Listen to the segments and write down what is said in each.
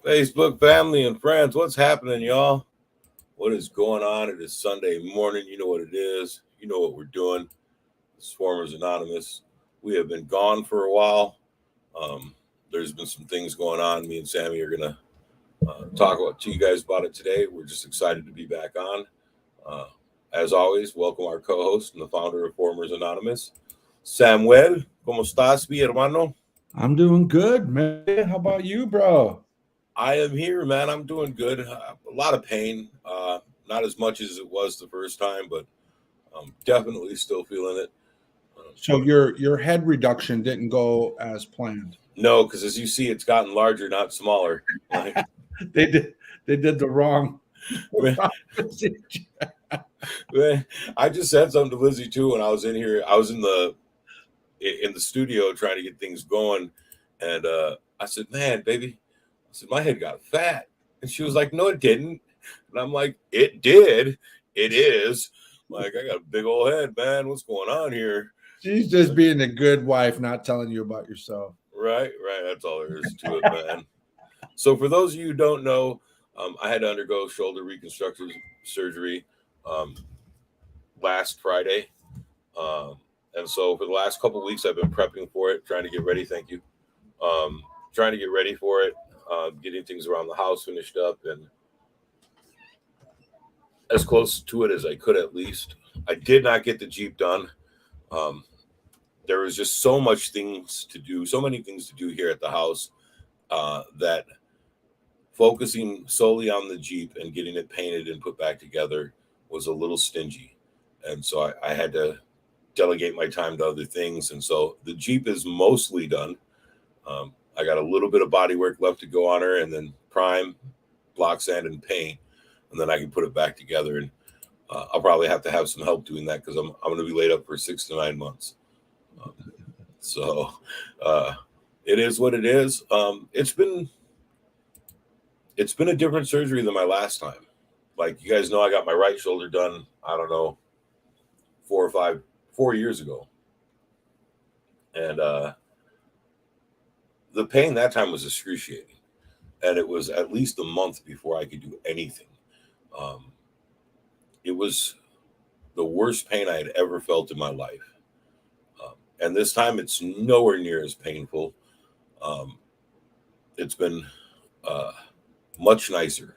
Facebook family and friends, what's happening, y'all? What is going on? It is Sunday morning. You know what it is. You know what we're doing. Swarmers Anonymous. We have been gone for a while. Um, there's been some things going on. Me and Sammy are gonna talk to you guys about it today. We're just excited to be back on. Uh, as always, welcome our co-host and the founder of Formers Anonymous, Samuel. ¿Cómo estás, mi hermano? I'm doing good, man. How about you, bro? I am here, man. I'm doing good. A lot of pain. Not as much as it was the first time, but I'm definitely still feeling it. So your head reduction didn't go as planned. No, because as you see, it's gotten larger, not smaller. Like, They did they did the wrong, man, wrong procedure. man, I just said something to Lizzie too when I was in here. I was in the studio trying to get things going, and I said, "Man, baby," I said, "my head got fat," and she was like, "No, it didn't," and I'm like, "It did. It is." Like I got a big old head, man. What's going on here? She's just being a good wife, not telling you about yourself. Right, right. That's all there is to it, man. So, for those of you who don't know, I had to undergo shoulder reconstructive surgery um, last Friday. Um, and so, for the last couple of weeks, I've been prepping for it, trying to get ready. Thank you. Trying to get ready for it, getting things around the house finished up and as close to it as I could at least. I did not get the Jeep done. Um, there was just so much things to do, so many things to do here at the house that focusing solely on the Jeep and getting it painted and put back together was a little stingy. And so I had to delegate my time to other things. And so the Jeep is mostly done. I got a little bit of body work left to go on her and then prime, block sand, and paint. And then I can put it back together. And I'll probably have to have some help doing that because I'm going to be laid up for 6 to 9 months. Um, so uh, it is what it is. It's been a different surgery than my last time. Like you guys know, I got my right shoulder done. I don't know, 4 years ago, and the pain that time was excruciating, and it was at least a month before I could do anything. Um, it was the worst pain I had ever felt in my life, and this time it's nowhere near as painful. Um, it's been uh, much nicer.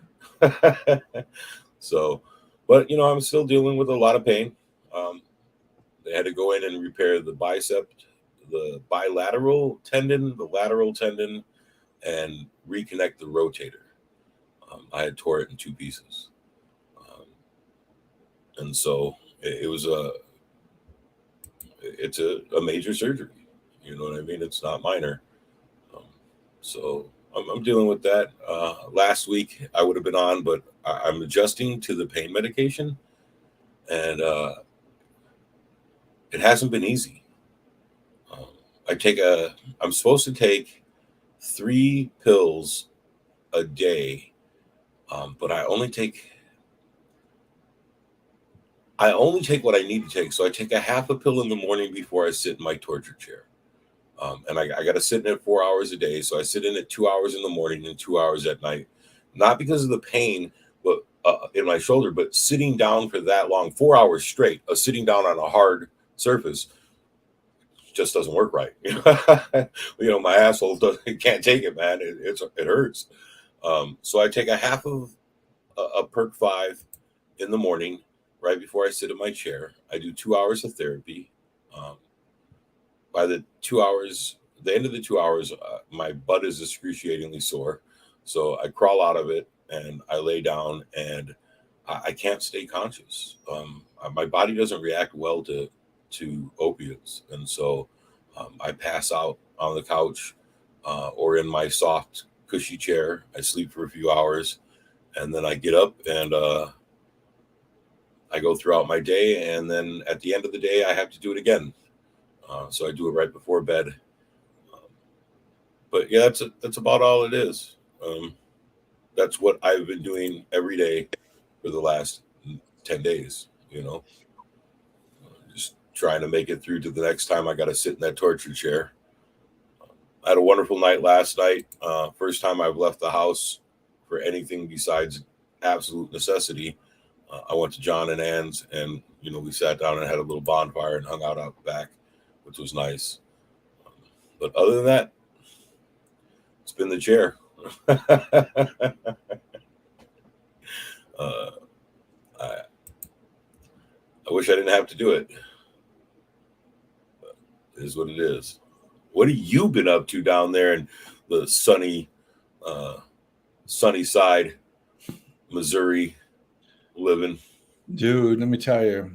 So, but I'm still dealing with a lot of pain. Um, they had to go in and repair the bicep, the bilateral tendon, the lateral tendon, and reconnect the rotator. I had tore it in two pieces, um, and so it was a major surgery. You know what I mean? It's not minor. Um, so I'm dealing with that. Last week I would have been on, but I'm adjusting to the pain medication, and it hasn't been easy. Um, I take a. I'm supposed to take 3 pills a day, but I only take what I need to take. So I take a half a pill in the morning before I sit in my torture chair. And I got to sit in it 4 hours a day. So I sit in it 2 hours in the morning and 2 hours at night, not because of the pain, but in my shoulder, but sitting down for that long, 4 hours straight, sitting down on a hard surface just doesn't work right. My asshole can't take it, man. It hurts. So I take a half of a perk 5 in the morning, right before I sit in my chair. I do 2 hours of therapy. Um, by the end of the 2 hours, my butt is excruciatingly sore. So I crawl out of it and I lay down and I can't stay conscious. My body doesn't react well to opiates, and so I pass out on the couch or in my soft, cushy chair. I sleep for a few hours, and then I get up and I go throughout my day, and then at the end of the day, I have to do it again. So I do it right before bed. Um, but yeah, that's about all it is. Um, that's what I've been doing every day for the last 10 days. Just trying to make it through to the next time I got to sit in that torture chair. I had a wonderful night last night. First time I've left the house for anything besides absolute necessity. I went to John and Ann's, and we sat down and had a little bonfire and hung out back, which was nice. But other than that, it's been the chair. uh, I, I wish I didn't have to do it. But it is what it is. What have you been up to down there in the sunny side, Missouri, living? Dude, let me tell you,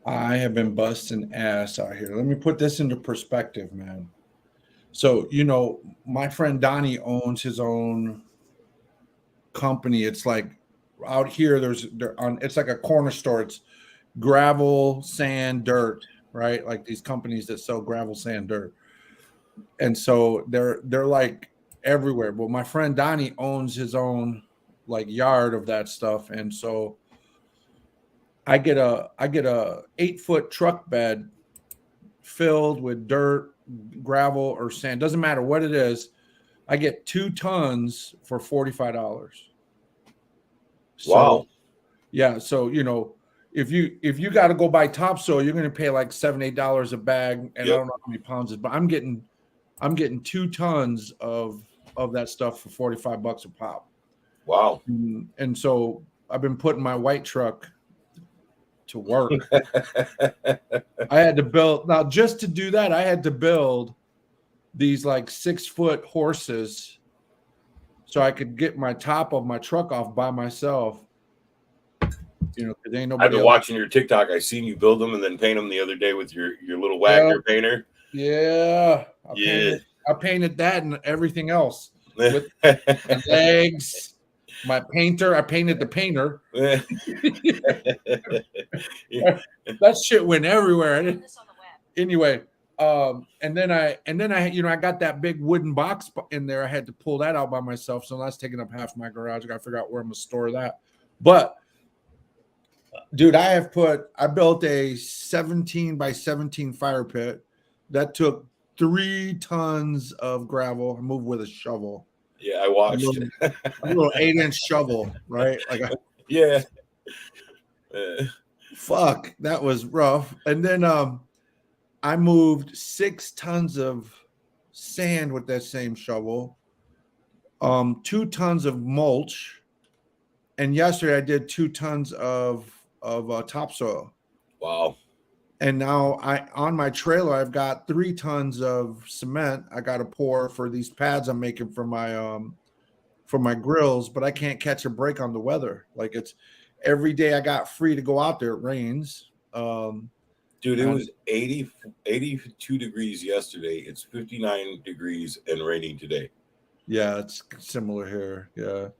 I have been busting ass out here. Let me put this into perspective, man. So, my friend Donnie owns his own company. It's like out here, it's like a corner store. It's gravel, sand, dirt, right? Like these companies that sell gravel, sand, dirt. And so they're like everywhere. But my friend Donnie owns his own like yard of that stuff. And so I get a 8-foot truck bed filled with dirt, gravel, or sand. Doesn't matter what it is. I get 2 tons for $45. So, wow. Yeah. So, if you got to go buy topsoil, you're going to pay like $7-8 a bag. And Yep. I don't know how many pounds it is, but I'm getting 2 tons of that stuff for $45 a pop. Wow. And so I've been putting my white truck to work. I had to build, now just to do that, I had to build these like 6-foot horses so I could get my top of my truck off by myself. Because ain't nobody. I've been watching your TikTok. I seen you build them and then paint them the other day with your little Wagner painter. Yeah. I painted that and everything else with my legs. My painter, I painted the painter. That shit went everywhere. Anyway, and then I I got that big wooden box in there. I had to pull that out by myself, so that's taking up half my garage. I got to figure out where I'm gonna store that. But dude, I built a 17 by 17 fire pit that took 3 tons of gravel. I moved with a shovel. Yeah, I watched a little 8-inch shovel, right? Yeah. Fuck, that was rough. And then I moved 6 tons of sand with that same shovel, 2 tons of mulch, and yesterday I did 2 tons of topsoil. Wow. And now on my trailer, I've got 3 tons of cement I got to pour for these pads I'm making for my grills, but I can't catch a break on the weather. Like it's every day I got free to go out there. It rains. Dude, it was 82 degrees yesterday. It's 59 degrees and raining today. Yeah, it's similar here. Yeah.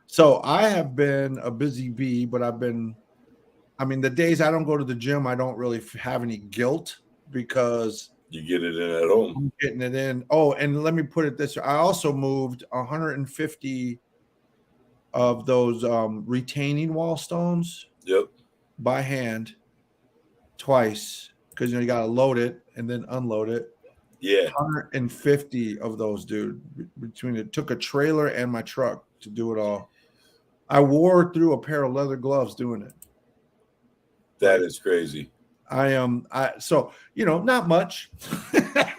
So I have been a busy bee, but the days I don't go to the gym, I don't really have any guilt because you get it in at home. I'm getting it in. Oh, and let me put it this way. I also moved 150 of those retaining wall stones. Yep. By hand twice because you got to load it and then unload it. Yeah. 150 of those, dude. It took a trailer and my truck to do it all. I wore through a pair of leather gloves doing it. That is crazy. So not much.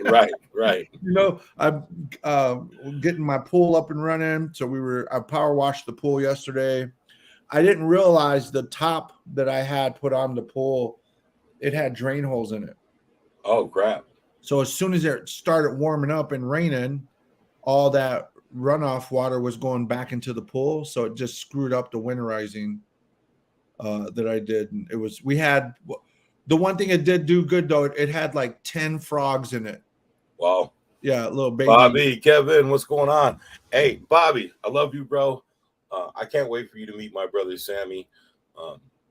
Right. I'm getting my pool up and running. So I power washed the pool yesterday. I didn't realize the top that I had put on the pool, it had drain holes in it. Oh crap. So as soon as it started warming up and raining, all that runoff water was going back into the pool. So it just screwed up the winterizing that I did. And the one thing it did do good though, it had like 10 frogs in it. Wow. Yeah, little baby. Bobby, Kevin, what's going on? Hey, Bobby, I love you, bro. I can't wait for you to meet my brother Sammy.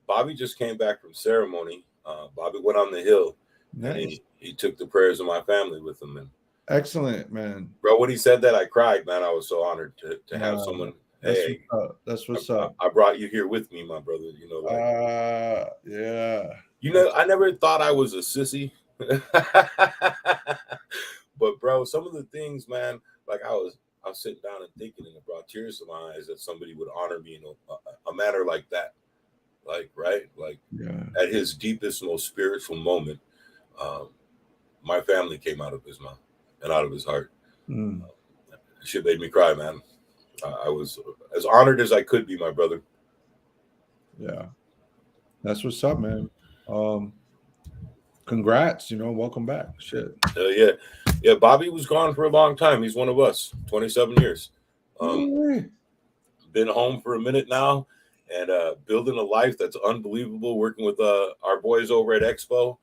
Bobby just came back from ceremony. Bobby went on the hill. Nice. And he took the prayers of my family with him. And excellent, man. Bro, when he said that, I cried, man. I was so honored to have someone. That's what's up. I brought you here with me, my brother. Yeah. I never thought I was a sissy. But But bro, some of the things, man, like I was sitting down and thinking, and it brought tears to my eyes that somebody would honor me in a manner like that. Like, right? Like Yeah. at his deepest, most spiritual moment, um, my family came out of his mouth and out of his heart. Mm. Shit made me cry, man. I was as honored as I could be, my brother. Yeah. That's what's up, man. Congrats, welcome back. Shit. Yeah, yeah. Bobby was gone for a long time. He's one of us. 27 years. No way. Been home for a minute now, and building a life that's unbelievable. Working with our boys over at Expo,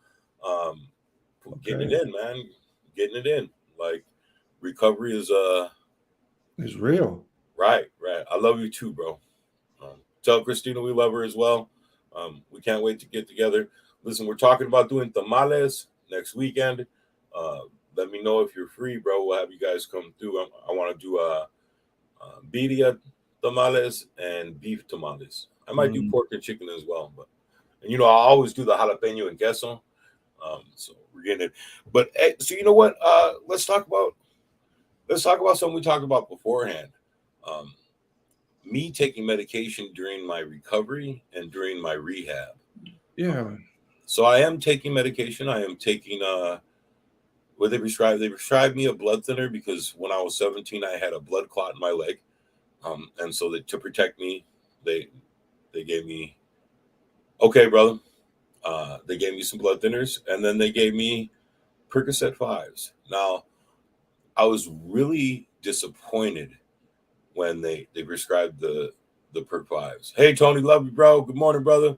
getting Okay. it in, man. Getting it in. Like recovery is It's real. right. I love you too, bro. Tell Christina we love her as well. We can't wait to get together. Listen, we're talking about doing tamales next weekend. Uh, Let me know if you're free, bro. We'll have you guys come through. I want to do birria tamales and beef tamales. I might do Mm. pork and chicken as well, but and I always do the jalapeno and queso. So we're getting it. But so you know what? Let's talk about something we talked about beforehand. Um, Me taking medication during my recovery and during my rehab. Yeah. So I am taking medication. I am taking what they prescribed. They prescribed me a blood thinner because when I was 17, I had a blood clot in my leg, and so to protect me, they gave me okay, brother. They gave me some blood thinners, and then they gave me Percocet fives. Now I was really disappointed when they prescribed the Perc fives. Hey Tony, love you, bro. Good morning, brother.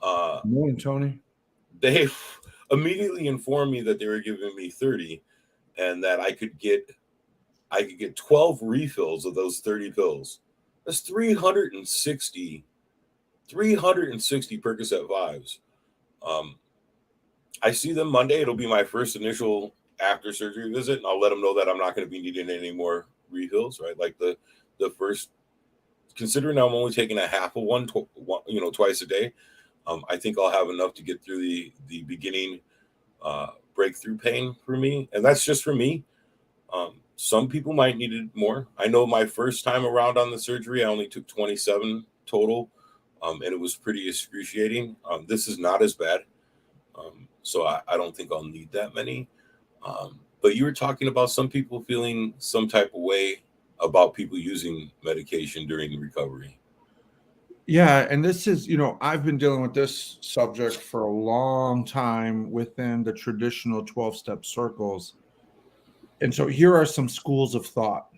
Uh, Good morning, Tony. they immediately informed me that they were giving me 30 and that I could get 12 refills of those 30 pills. That's 360 Percocet vibes. Um, I see them Monday. It'll be my first initial after surgery visit, and I'll let them know that I'm not going to be needing any more refills. Right, like the first. Considering I'm only taking a half of one, twice a day, I think I'll have enough to get through the beginning breakthrough pain for me, and that's just for me. Some people might need it more. I know my first time around on the surgery, I only took 27 total, and it was pretty excruciating. This is not as bad, so I don't think I'll need that many. But you were talking about some people feeling some type of way about people using medication during recovery. Yeah, and this is, I've been dealing with this subject for a long time within the traditional 12-step circles. And so here are some schools of thought.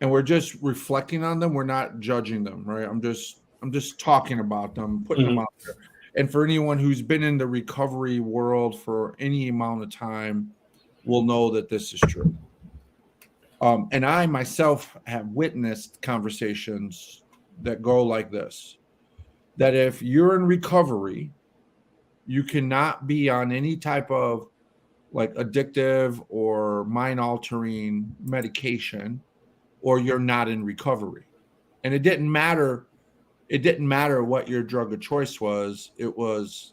And we're just reflecting on them. We're not judging them, right? I'm just talking about them, putting them out there. And for anyone who's been in the recovery world for any amount of time will know that this is true. And I myself have witnessed conversations that go like this: that if you're in recovery, you cannot be on any type of like addictive or mind altering medication, or you're not in recovery. And it didn't matter. It didn't matter what your drug of choice was. It was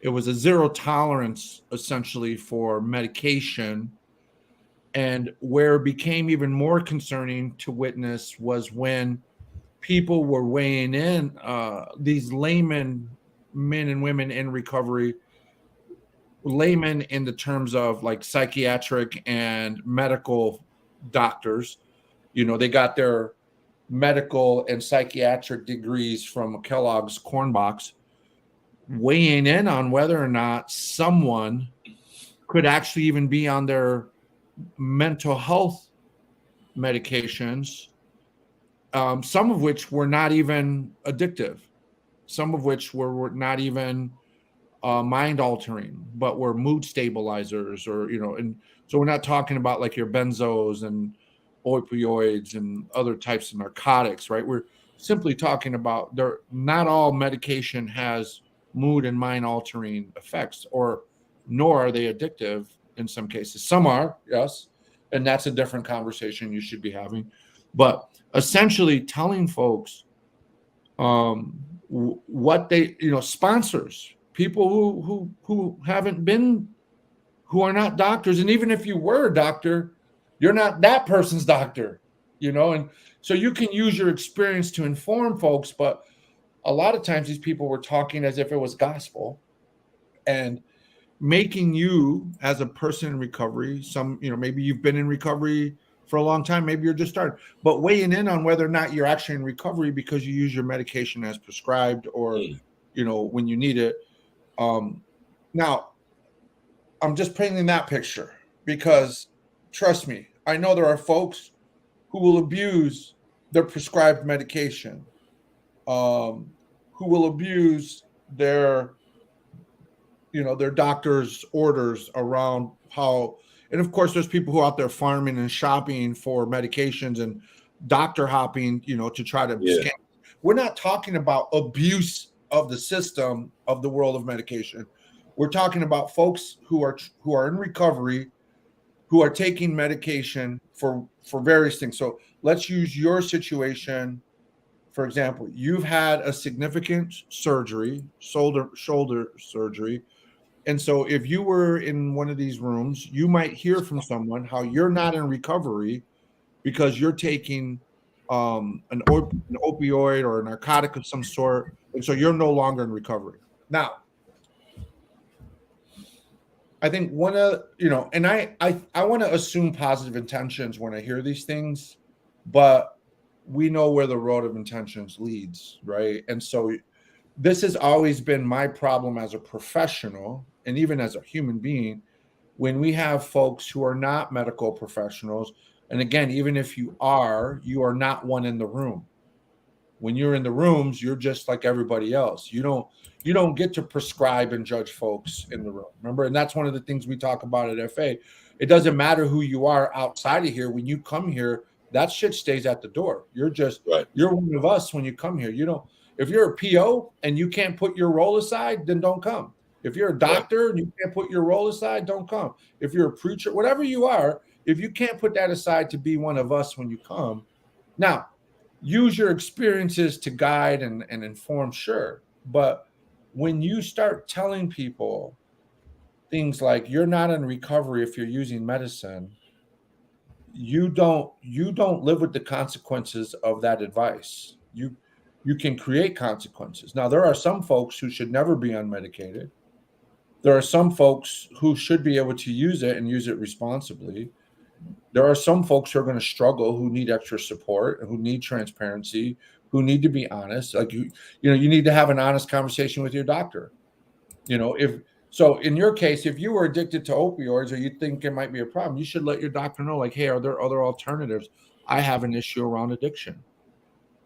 a zero tolerance essentially for medication. And where it became even more concerning to witness was when people were weighing in, these laymen, men and women in recovery, laymen in the terms of like psychiatric and medical doctors. They got their medical and psychiatric degrees from Kellogg's corn box, weighing in on whether or not someone could actually even be on their mental health medications, some of which were not even addictive, some of which were not even mind altering, but were mood stabilizers, and so we're not talking about like your benzos and opioids and other types of narcotics, right? We're simply talking about not all medication has mood and mind altering effects, or nor are they addictive in some cases. Some are, yes, and that's a different conversation you should be having. But essentially telling folks what they, sponsors, people who haven't been who are not doctors. And even if you were a doctor, you're not that person's doctor, you know? And so you can use your experience to inform folks, but a lot of times these people were talking as if it was gospel and making you as a person in recovery, maybe you've been in recovery for a long time, maybe you're just starting, but weighing in on whether or not you're actually in recovery because you use your medication as prescribed or, when you need it. Now, I'm just painting that picture because trust me, I know there are folks who will abuse their prescribed medication, who will abuse their doctor's orders around how, and of course, there's people who are out there farming and shopping for medications and doctor hopping, to try to scam. We're not talking about abuse of the system of the world of medication. We're talking about folks who are in recovery, who are taking medication for various things. So let's use your situation. For example, you've had a significant surgery, shoulder surgery. And so if you were in one of these rooms, you might hear from someone how you're not in recovery because you're taking an opioid or a narcotic of some sort. And so you're no longer in recovery. Now, I think and I want to assume positive intentions when I hear these things, but we know where the road of intentions leads, right? And so this has always been my problem as a professional and even as a human being when we have folks who are not medical professionals. And again, even if you are not one in the room. When you're in the rooms, you're just like everybody else. You don't get to prescribe and judge folks in the room. Remember, and that's one of the things we talk about at FA. It doesn't matter who you are outside of here. When you come here, that shit stays at the door. You're one of us when you come here. If you're a PO and you can't put your role aside, then don't come. If you're a doctor and you can't put your role aside, don't come. If you're a preacher, whatever you are, if you can't put that aside to be one of us when you come, now use your experiences to guide and inform, sure. But when you start telling people things like you're not in recovery if you're using medicine, you don't live with the consequences of that advice. You can create consequences. Now, there are some folks who should never be unmedicated. There are some folks who should be able to use it and use it responsibly. There are some folks who are going to struggle, who need extra support, who need transparency, who need to be honest. Like you need to have an honest conversation with your doctor. So in your case, if you were addicted to opioids or you think it might be a problem, you should let your doctor know, like, hey, are there other alternatives? I have an issue around addiction.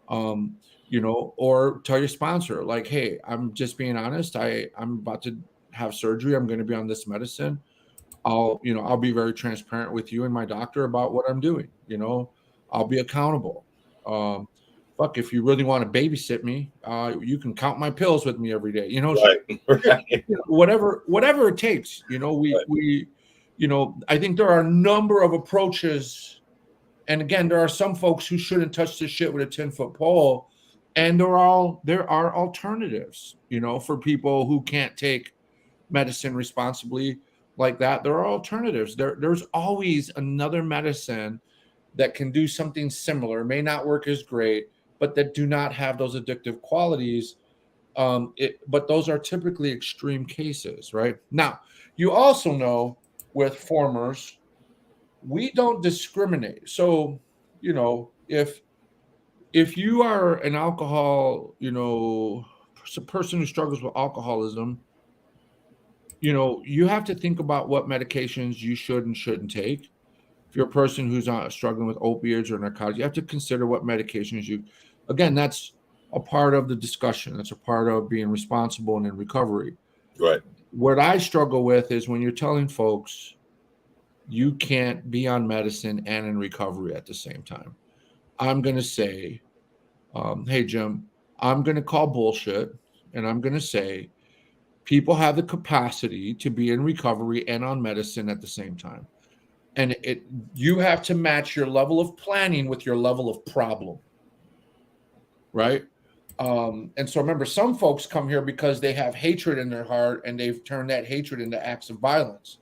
Or tell your sponsor, like, hey, I'm just being honest. I'm about to have surgery. I'm going to be on this medicine. I'll be very transparent with you and my doctor about what I'm doing. I'll be accountable. If you really want to babysit me, you can count my pills with me every day. Whatever it takes. I think there are a number of approaches. And again, there are some folks who shouldn't touch this shit with a 10-foot pole. And there are alternatives, for people who can't take medicine responsibly like that. There are alternatives. There's always another medicine that can do something similar, may not work as great, but that do not have those addictive qualities. But those are typically extreme cases, right? Now, you also know with formers, we don't discriminate. So, if you are an alcohol, a person who struggles with alcoholism, you have to think about what medications you should and shouldn't take. If you're a person who's struggling with opiates or narcotics, you have to consider what medications again, that's a part of the discussion. That's a part of being responsible and in recovery. Right. What I struggle with is when you're telling folks you can't be on medicine and in recovery at the same time. I'm going to say, hey, Jim, I'm going to call bullshit. And I'm going to say, people have the capacity to be in recovery and on medicine at the same time. And you have to match your level of planning with your level of problem. Right? And so remember, some folks come here because they have hatred in their heart and they've turned that hatred into acts of violence.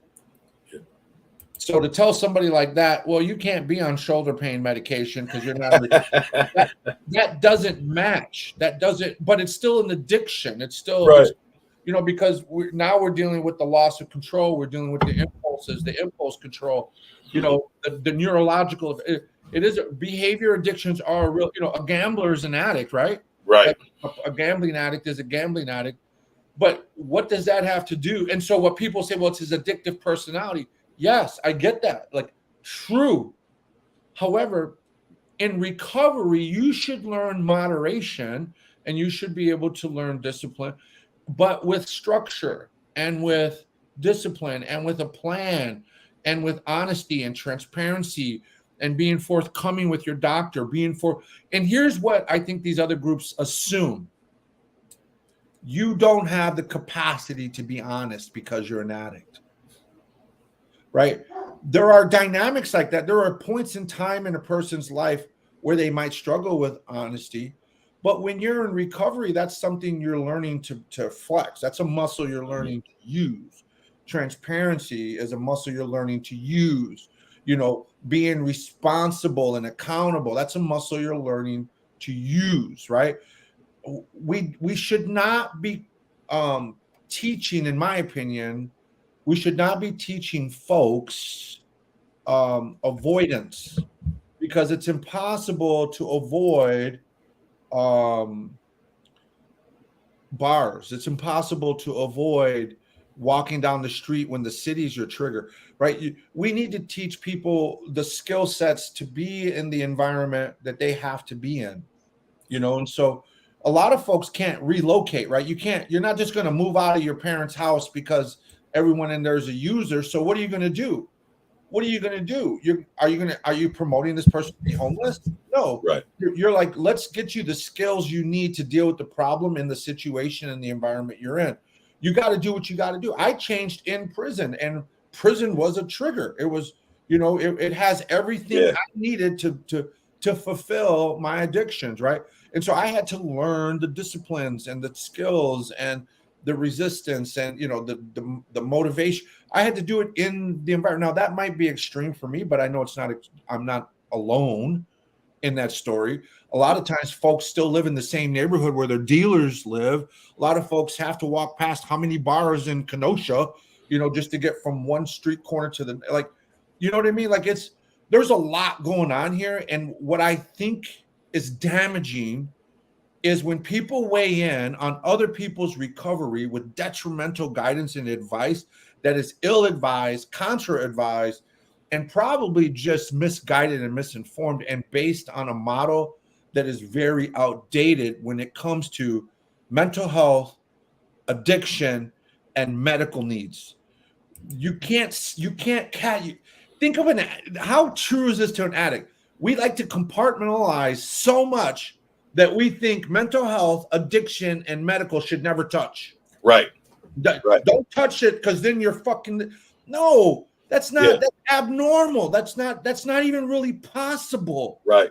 So to tell somebody like that, well, you can't be on shoulder pain medication because you're not that, that doesn't match. That doesn't, but it's still an addiction. It's still Right. it's because we're dealing with the loss of control. We're dealing with the impulses, the impulse control. The neurological. It is behavior addictions are real. A gambler is an addict, right? Right. A gambling addict is a gambling addict. But what does that have to do? And so what people say, well, it's his addictive personality. Yes, I get that. Like, true. However, in recovery, you should learn moderation and you should be able to learn discipline, but with structure and with discipline and with a plan and with honesty and transparency and being forthcoming with your doctor, and here's what I think these other groups assume. You don't have the capacity to be honest because you're an addict, right? There are dynamics like that. There are points in time in a person's life where they might struggle with honesty. But when you're in recovery, that's something you're learning to flex. That's a muscle you're learning to use. Transparency is a muscle you're learning to use. Being responsible and accountable, that's a muscle you're learning to use, right? We should not be teaching, in my opinion, we should not be teaching folks avoidance, because it's impossible to avoid bars. It's impossible to avoid walking down the street when the city's your trigger, right? We need to teach people the skill sets to be in the environment that they have to be in, and so a lot of folks can't relocate, right? You're not just going to move out of your parents' house because everyone in there is a user. So what are you going to do? What are you going to do? Are you promoting this person to be homeless? No. Right. You're like, let's get you the skills you need to deal with the problem in the situation and the environment you're in. You got to do what you got to do. I changed in prison, and prison was a trigger. It was, it has everything I needed to fulfill my addictions, right? And so I had to learn the disciplines and the skills and the resistance and the motivation. I had to do it in the environment. Now that might be extreme for me, but I know I'm not alone in that story. A lot of times folks still live in the same neighborhood where their dealers live. A lot of folks have to walk past how many bars in Kenosha, just to get from one street corner to the, like, you know what I mean? Like, there's a lot going on here. And what I think is damaging is when people weigh in on other people's recovery with detrimental guidance and advice that is ill-advised, contra-advised, and probably just misguided and misinformed and based on a model that is very outdated when it comes to mental health, addiction, and medical needs. You can't think of how true is this to an addict? We like to compartmentalize so much that we think mental health, addiction, and medical should never touch. Right. Don't touch it because then you're fucking. No, that's not. That's abnormal. That's not even really possible. Right.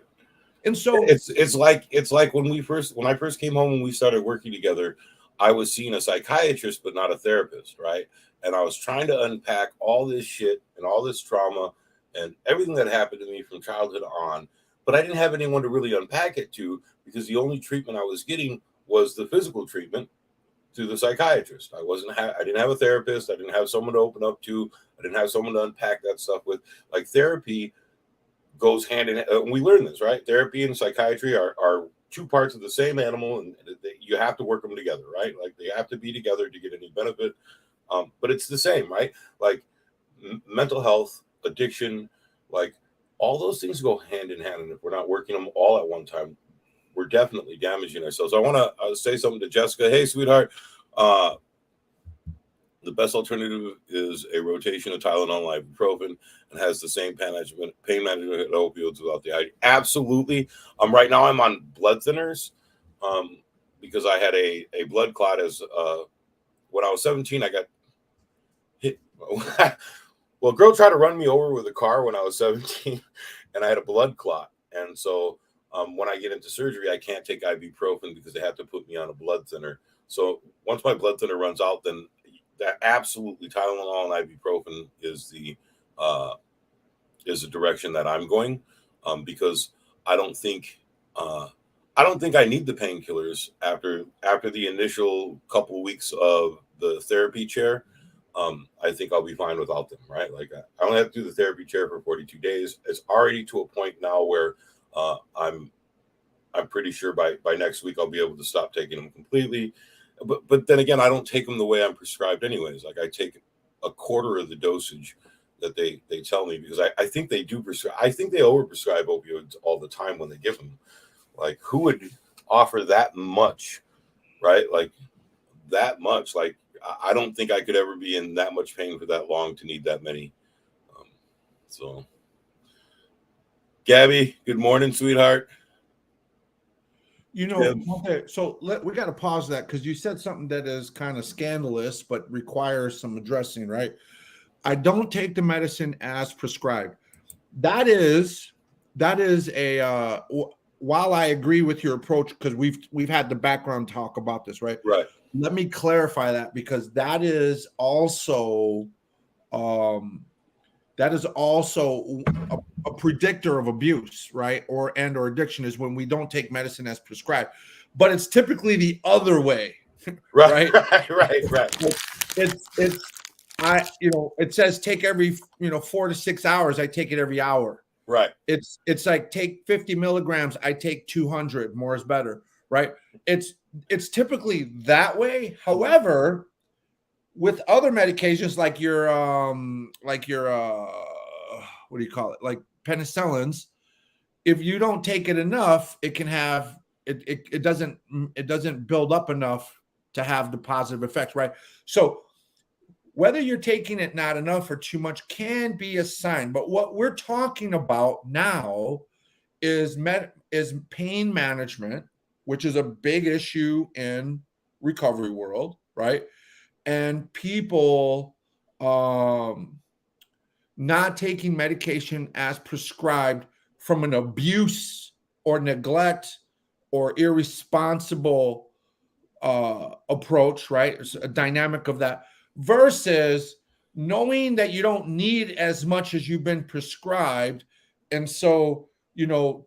And so it's like when I first came home and we started working together, I was seeing a psychiatrist but not a therapist, right? And I was trying to unpack all this shit and all this trauma and everything that happened to me from childhood on, but I didn't have anyone to really unpack it to, because the only treatment I was getting was the physical treatment to the psychiatrist. I didn't have a therapist. I didn't have someone to open up to. I didn't have someone to unpack that stuff with. Like, therapy goes hand in hand. We learn this, right? Therapy and psychiatry are two parts of the same animal, and you have to work them together, right? Like, they have to be together to get any benefit. But it's the same, right? Like, mental health, addiction, like, all those things go hand in hand. And if we're not working them all at one time, we're definitely damaging ourselves. I want to say something to Jessica. Hey, sweetheart. The best alternative is a rotation of Tylenol and ibuprofen, and has the same pain management opioids without the IV. Absolutely. Right now I'm on blood thinners because I had a blood clot when I was 17. I got hit. Well, a girl tried to run me over with a car when I was 17, and I had a blood clot. And so when I get into surgery, I can't take ibuprofen because they have to put me on a blood thinner. So once my blood thinner runs out, then that absolutely Tylenol and ibuprofen is the is a direction that I'm going, because I don't think I don't think I need the painkillers after the initial couple weeks of the therapy chair. I think I'll be fine without them, right? Like I only have to do the therapy chair for 42 days. It's already to a point now where I'm pretty sure by next week I'll be able to stop taking them completely. But then again, I don't take them the way I'm prescribed anyways. Like I take a quarter of the dosage that they tell me, because I think they do prescribe. I think they overprescribe opioids all the time when they give them. Like who would offer that much, right? Like that much. Like I don't think I could ever be in that much pain for that long to need that many. Um, so, Gabby, good morning, sweetheart. You know, okay, so we got to pause that because you said something that is kind of scandalous but requires some addressing, right? I don't take the medicine as prescribed. That is a while I agree with your approach, because we've had the background talk about this, right? Right. Let me clarify that, because that is also a predictor of abuse, right? Or addiction, is when we don't take medicine as prescribed. But it's typically the other way, Right. right? Right. It says take every 4 to 6 hours. I take it every hour. Right. It's like take 50 milligrams. I take 200. More is better, right? It's typically that way. However, with other medications like your what do you call it? Like penicillins, if you don't take it enough, it can have it doesn't build up enough to have the positive effects, right? So whether you're taking it not enough or too much can be a sign. But what we're talking about now is pain management, which is a big issue in recovery world, right? And people not taking medication as prescribed from an abuse or neglect or irresponsible approach, right? It's a dynamic of that, versus knowing that you don't need as much as you've been prescribed. And so,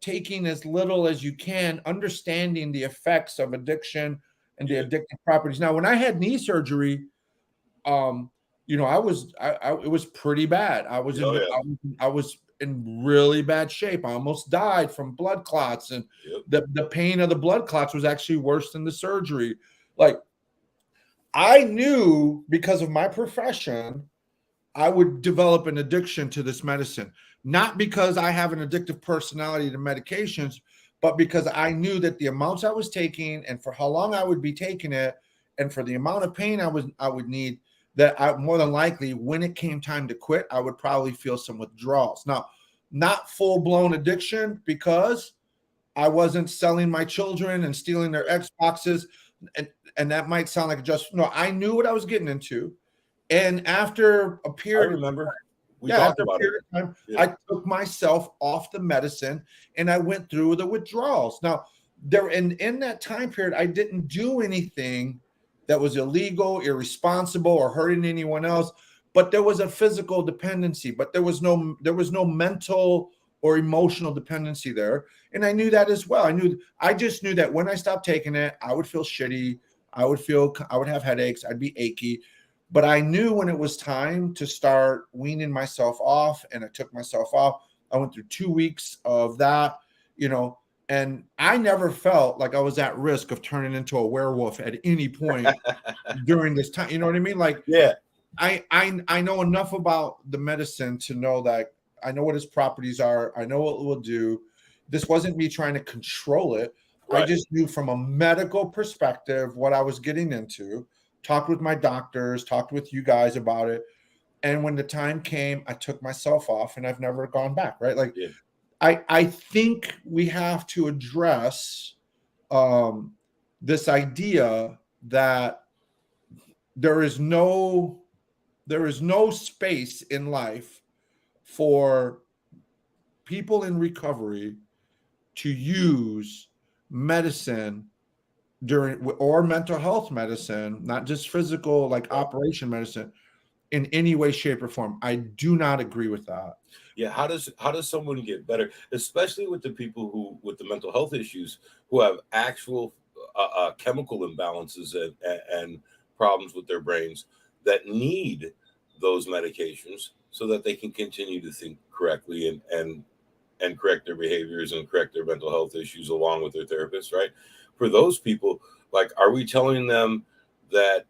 taking as little as you can, understanding the effects of addiction and the addictive properties. Now, when I had knee surgery, it was pretty bad. I was in really bad shape. I almost died from blood clots, and the pain of the blood clots was actually worse than the surgery. Like, I knew, because of my profession, I would develop an addiction to this medicine, not because I have an addictive personality to medications, but because I knew that the amounts I was taking and for how long I would be taking it and for the amount of pain I would need, that I more than likely, when it came time to quit, I would probably feel some withdrawals. Now, not full-blown addiction, because I wasn't selling my children and stealing their Xboxes. And that might sound like I knew what I was getting into. And after a period, I remember we talked about it. Time, I took myself off the medicine and I went through the withdrawals. Now, in that time period, I didn't do anything that was illegal, irresponsible, or hurting anyone else. But there was a physical dependency, but there was no mental or emotional dependency there. And I knew that as well. I just knew that when I stopped taking it, I would feel shitty. I would have headaches. I'd be achy. But I knew when it was time to start weaning myself off, and I took myself off. I went through 2 weeks of that, and I never felt like I was at risk of turning into a werewolf at any point during this time. You know what I mean? Like, I know enough about the medicine to know that I know what its properties are. I know what it will do. This wasn't me trying to control it. Right. I just knew from a medical perspective what I was getting into. Talked with my doctors, talked with you guys about it. And when the time came, I took myself off, and I've never gone back, right? Like, I think we have to address this idea that there is no space in life for people in recovery to use medicine or mental health medicine, not just physical, like operation medicine, in any way, shape, or form. I do not agree with that. Yeah, how does someone get better, especially with the people who with the mental health issues who have actual chemical imbalances and problems with their brains that need those medications so that they can continue to think correctly and correct their behaviors and correct their mental health issues along with their therapist, right? For those people, like, are we telling them that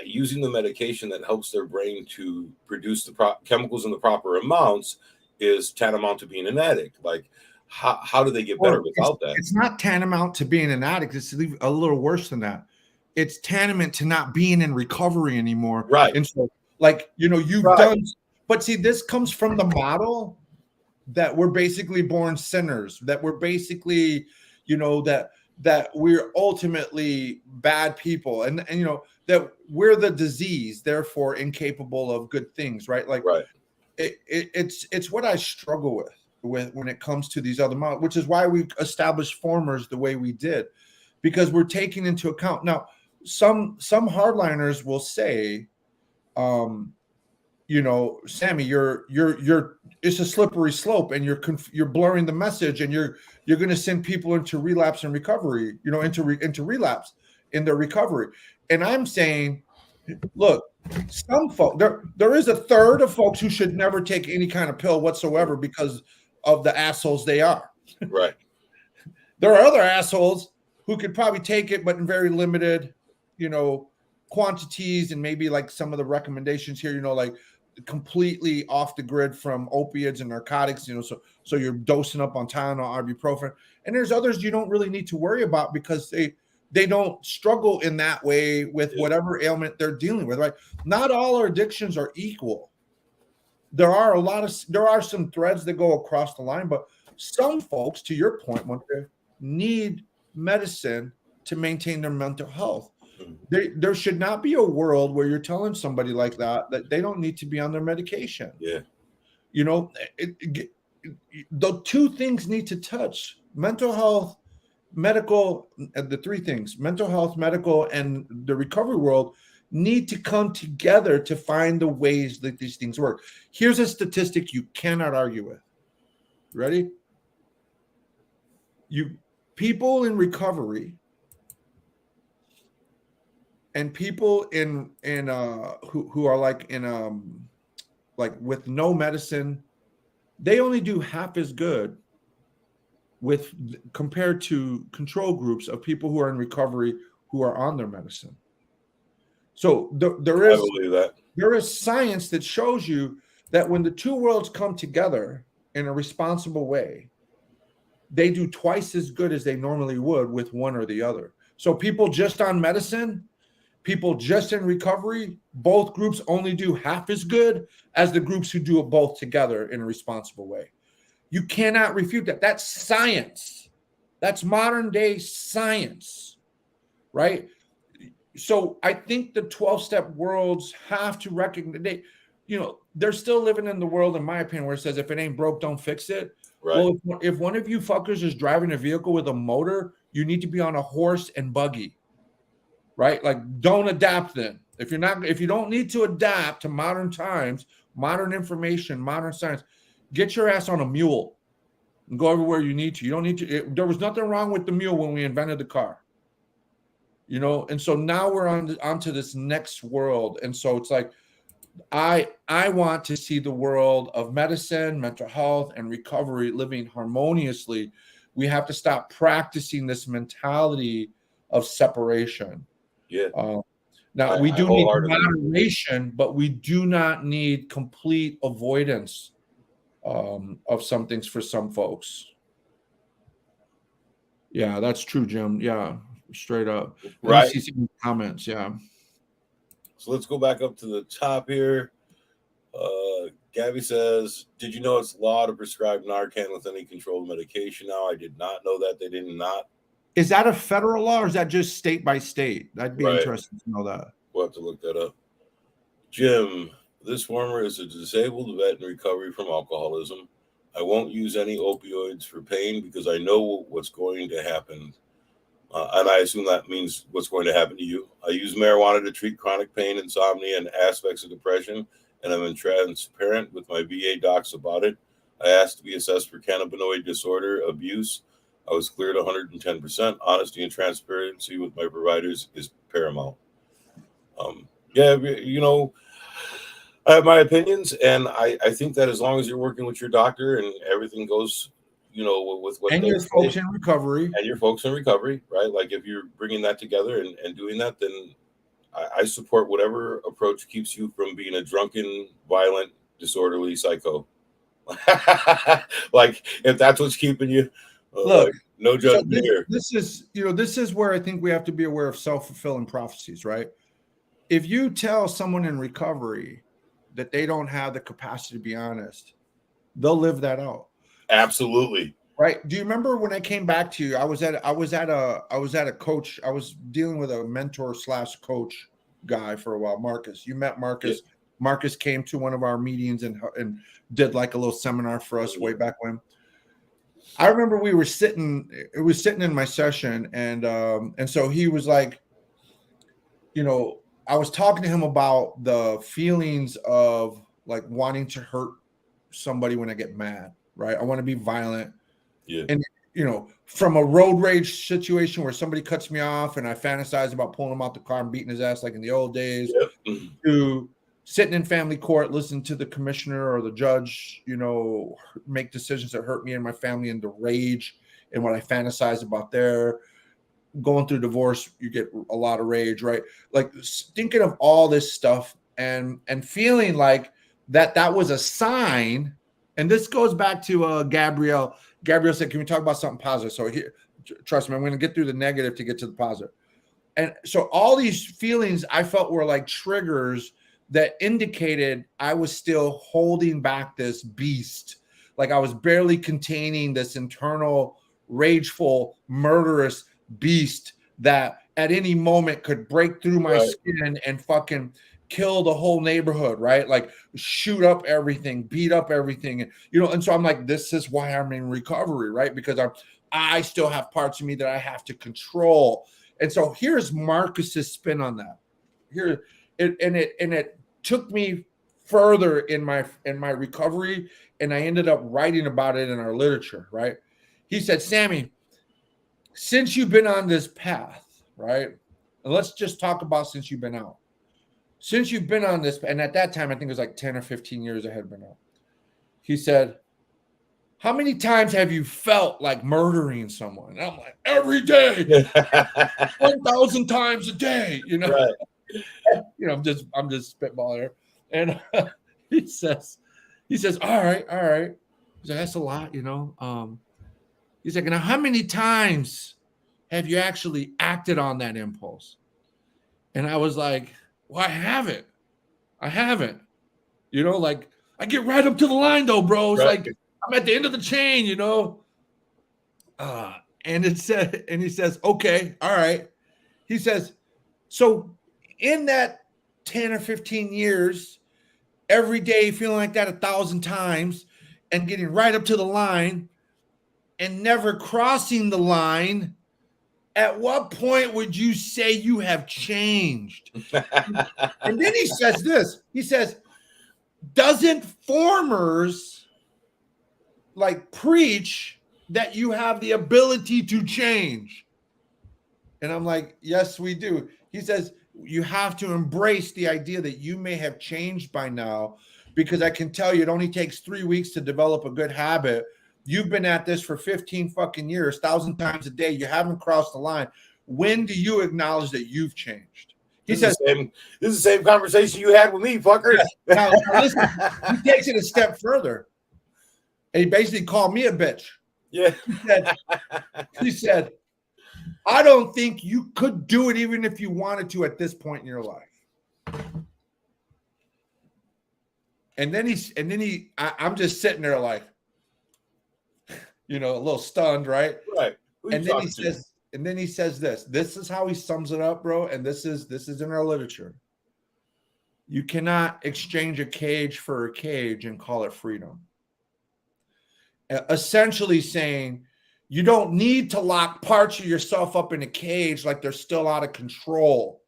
using the medication that helps their brain to produce the chemicals in the proper amounts is tantamount to being an addict? Like, how do they get better Or without that? it's not tantamount to being an addict. It's a little worse than that. It's tantamount to not being in recovery anymore. Right. And so, like, you've Right. done, but see, this comes from the model that we're basically born sinners, that we're basically, that we're ultimately bad people, and that we're the disease, therefore incapable of good things, right? Like, Right. It's what I struggle with when it comes to these other models, which is why we established formers the way we did, because we're taking into account. Now, some hardliners will say, Sammy, you're it's a slippery slope, and you're blurring the message, and you're going to send people into relapse and recovery, into relapse in their recovery. And I'm saying, look, some folks, there is a third of folks who should never take any kind of pill whatsoever because of the assholes they are. Right. There are other assholes who could probably take it, but in very limited, quantities, and maybe like some of the recommendations here, like completely off the grid from opiates and narcotics, so you're dosing up on Tylenol, ibuprofen. And there's others you don't really need to worry about because they don't struggle in that way with whatever ailment they're dealing with, right? Not all our addictions are equal. There are some threads that go across the line, but some folks, to your point, need medicine to maintain their mental health. There should not be a world where you're telling somebody like that they don't need to be on their medication. Yeah. The two things need to touch: mental health, medical. The three things: mental health, medical, and the recovery world need to come together to find the ways that these things work. Here's a statistic you cannot argue with. Ready? People in recovery and people in who are like in like with no medicine, they only do half as good compared to control groups of people who are in recovery who are on their medicine. So there is science that shows you that when the two worlds come together in a responsible way, they do twice as good as they normally would with one or the other. So people just on medicine, people just in recovery, both groups only do half as good as the groups who do it both together in a responsible way. You cannot refute that. That's science. That's modern day science, right? So I think the 12-step worlds have to recognize, they're still living in the world, in my opinion, where it says, if it ain't broke, don't fix it. Right. Well, if one of you fuckers is driving a vehicle with a motor, you need to be on a horse and buggy, right? Like, don't adapt then. If you don't need to adapt to modern times, modern information, modern science, get your ass on a mule and go everywhere you need to. You don't need to. There was nothing wrong with the mule when we invented the car. And so now we're onto this next world. And so it's like, I want to see the world of medicine, mental health, and recovery living harmoniously. We have to stop practicing this mentality of separation. Yeah. Now, we do need moderation, but we do not need complete avoidance of some things for some folks. Yeah, that's true, Jim. Yeah. Straight up. Let me see some comments. Yeah. So let's go back up to the top here. Gabby says, did you know it's law to prescribe Narcan with any controlled medication now? I did not know that. They did not. Is that a federal law or is that just state by state? That'd be interesting to know that. We'll have to look that up. Jim, this former is a disabled vet in recovery from alcoholism. I won't use any opioids for pain because I know what's going to happen. And I assume that means what's going to happen to you. I use marijuana to treat chronic pain, insomnia, and aspects of depression, and I've been transparent with my VA docs about it. I asked to be assessed for cannabinoid disorder abuse. I was cleared 110%. Honesty and transparency with my providers is paramount. Yeah, you know, I have my opinions, and I think that as long as you're working with your doctor and everything goes, you know, with what And they your say, folks in recovery. and your folks in recovery, right? Like if you're bringing that together and doing that, then I support whatever approach keeps you from being a drunken, violent, disorderly psycho. Like if that's what's keeping you, Look, like no so judgment here. this is, you know, this is where I think we have to be aware of self-fulfilling prophecies, right? If you tell someone in recovery that they don't have the capacity to be honest, they'll live that out. Absolutely. Right. Do you remember when I came back to you? I was at a coach. I was dealing with a mentor / coach guy for a while. Marcus. You met Marcus. Yeah. Marcus came to one of our meetings and did like a little seminar for us way back when. I remember we were sitting, it was sitting in my session, and so he was like, you know, I was talking to him about the feelings of like wanting to hurt somebody when I get mad, right? I want to be violent. Yeah. And you know, from a road rage situation where somebody cuts me off and I fantasize about pulling him out the car and beating his ass like in the old days, Yep. to sitting in family court, listening to the commissioner or the judge, you know, make decisions that hurt me and my family, and the rage and what I fantasize about there. Going through divorce, you get a lot of rage, right? Like thinking of all this stuff and feeling like that was a sign. And this goes back to Gabrielle. Gabrielle said, "Can we talk about something positive?" So here, trust me, I'm going to get through the negative to get to the positive. And so all these feelings I felt were like triggers that indicated I was still holding back this beast. Like I was barely containing this internal, rageful, murderous beast that at any moment could break through my skin and fucking kill the whole neighborhood, right? Like shoot up everything, beat up everything, you know. And so I'm like, this is why I'm in recovery, right? Because I still have parts of me that I have to control. And so here's Marcus's spin on that. Here it took me further in my recovery, and I ended up writing about it in our literature, right? He said, "Sammy, since you've been on this path, right? And let's just talk about since you've been out. Since you've been on this, and at that time, I think it was like 10 or 15 years I had been out." He said, "How many times have you felt like murdering someone?" And I'm like, every day, 1,000 times a day, you know. Right. You know, I'm just spitballing here. And he says, all right. He's like, "That's a lot, you know." He's like, "Now, how many times have you actually acted on that impulse?" And I was like, "Well, I haven't. You know, like I get right up to the line though, bro. It's like I'm at the end of the chain, you know." And he says, "Okay, all right." He says, "So in that 10 or 15 years, every day feeling like that 1,000 times and getting right up to the line and never crossing the line, at what point would you say you have changed?" And then he says this. He says, "Doesn't formers like preach that you have the ability to change?" And I'm like, "Yes, we do." He says, "You have to embrace the idea that you may have changed by now, because I can tell you it only takes 3 weeks to develop a good habit. You've been at this for 15 fucking years, 1,000 times a day. You haven't crossed the line. When do you acknowledge that you've changed?" He says, "This is the same conversation you had with me, fucker." Now listen, he takes it a step further. And he basically called me a bitch. Yeah. He said, "I don't think you could do it even if you wanted to at this point in your life." And then I'm just sitting there like, you know, a little stunned, right? Right. And then he says this. This is how he sums it up, bro. And this is in our literature. "You cannot exchange a cage for a cage and call it freedom." Essentially saying You don't need to lock parts of yourself up in a cage like they're still out of control.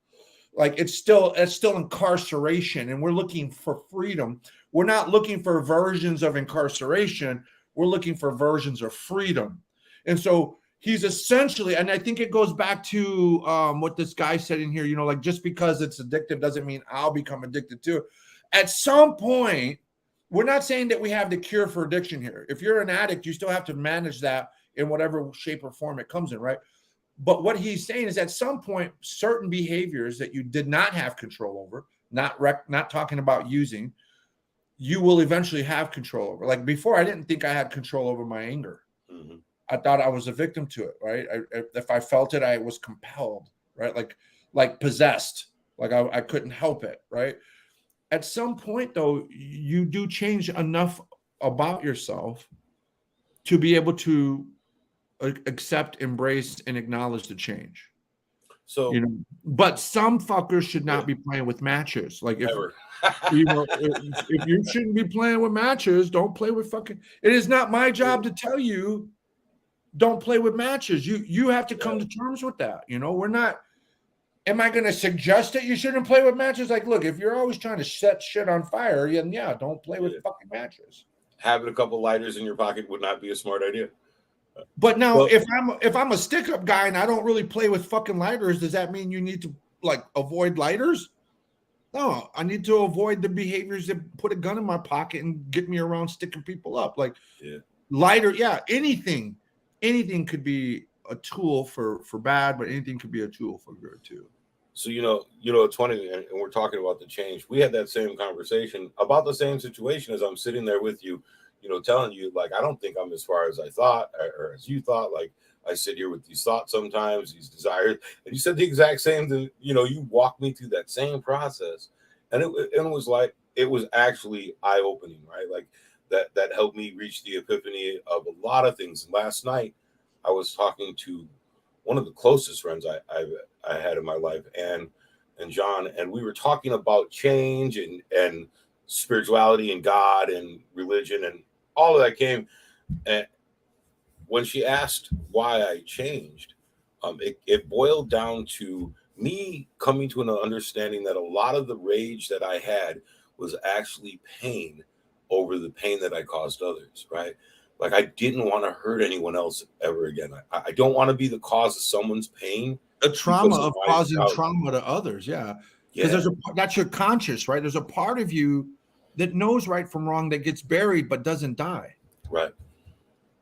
Like it's still incarceration, and we're looking for freedom. We're not looking for versions of incarceration. We're looking for versions of freedom. And so he's essentially, and I think it goes back to what this guy said in here, like just because it's addictive doesn't mean I'll become addicted to it. At some point, we're not saying that we have the cure for addiction here. If you're an addict, you still have to manage that in whatever shape or form it comes in, right? But what he's saying is at some point, certain behaviors that you did not have control over, not talking about using, you will eventually have control over. Like before, I didn't think I had control over my anger. Mm-hmm. I thought I was a victim to it, right? If I felt it, I was compelled, right? Like possessed, like I couldn't help it, right? At some point, though, you do change enough about yourself to be able to accept, embrace, and acknowledge the change. So, but some fuckers should not be playing with matches. Like if if you shouldn't be playing with matches, don't play with fucking. It is not my job to tell you don't play with matches. You have to come to terms with that. We're not. Am I going to suggest that you shouldn't play with matches? Like, look, if you're always trying to set shit on fire, then don't play with fucking matches. Having a couple lighters in your pocket would not be a smart idea. But now, if I'm a stick up guy and I don't really play with fucking lighters, does that mean you need to avoid lighters? No, I need to avoid the behaviors that put a gun in my pocket and get me around sticking people up. Lighter, anything could be a tool for bad, but anything could be a tool for good too. So it's funny, and we're talking about the change. We had that same conversation about the same situation as I'm sitting there with you. Telling you, I don't think I'm as far as I thought or as you thought. Like, I sit here with these thoughts sometimes, these desires. And you said the exact same thing. You walked me through that same process. And it was actually eye-opening, right? Like that helped me reach the epiphany of a lot of things. Last night, I was talking to one of the closest friends I had in my life, and John, and we were talking about change and spirituality and God and religion and all of that came. And when she asked why I changed, it boiled down to me coming to an understanding that a lot of the rage that I had was actually pain over the pain that I caused others, right? Like, I didn't want to hurt anyone else ever again. I don't want to be the cause of someone's pain. A trauma of causing trauma to others, because that's your conscious, right? There's a part of you that knows right from wrong that gets buried but doesn't die. Right.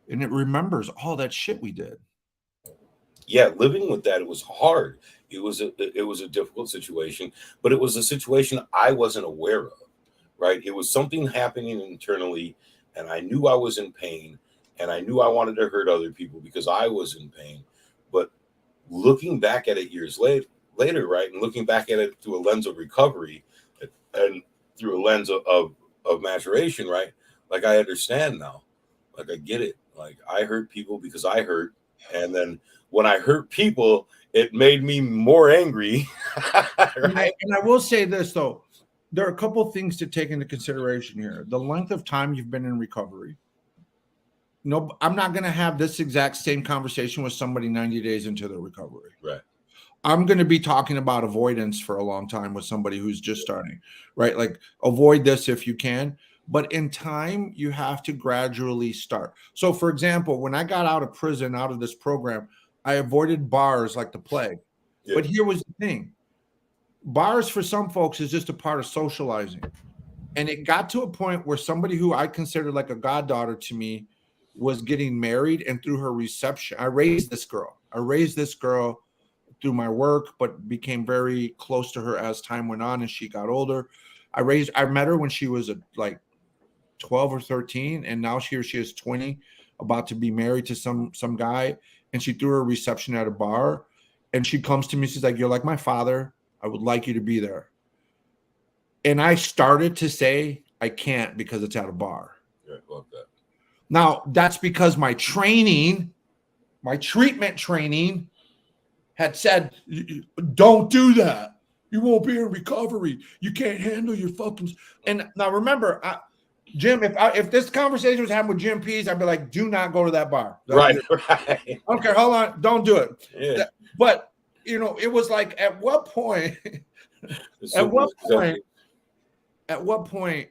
And it remembers all that shit we did. Yeah, living with that, it was hard. It was a difficult situation, but it was a situation I wasn't aware of, right? It was something happening internally, and I knew I was in pain, and I knew I wanted to hurt other people because I was in pain. But looking back at it years later, right, and looking back at it through a lens of recovery and through a lens of maturation, right? Like, I understand now. Like, I get it. Like, I hurt people because I hurt. And then when I hurt people, it made me more angry. Right? And I will say this, though. There are a couple of things to take into consideration here. The length of time you've been in recovery. No, I'm not going to have this exact same conversation with somebody 90 days into their recovery. Right. I'm going to be talking about avoidance for a long time with somebody who's just starting, right? Like, avoid this if you can. But in time, you have to gradually start. So, for example, when I got out of prison, out of this program, I avoided bars like the plague. Yeah. But here was the thing. Bars for some folks is just a part of socializing. And it got to a point where somebody who I considered like a goddaughter to me was getting married. And through her reception, I raised this girl through my work, but became very close to her as time went on and she got older. I met her when she was like 12 or 13, and now she is 20, about to be married to some guy, and she threw her reception at a bar, and she comes to me, she's like, "You're like my father. I would like you to be there." And I started to say, I can't because it's at a bar. Yeah, I love that. Now, that's because my treatment training had said, don't do that. You won't be in recovery. You can't handle your fucking. And now remember, Jim, if this conversation was happening with Jim Pease, I'd be like, do not go to that bar. Right. I don't care. Hold on. Don't do it. Yeah. But, it was like, at what point, at what point,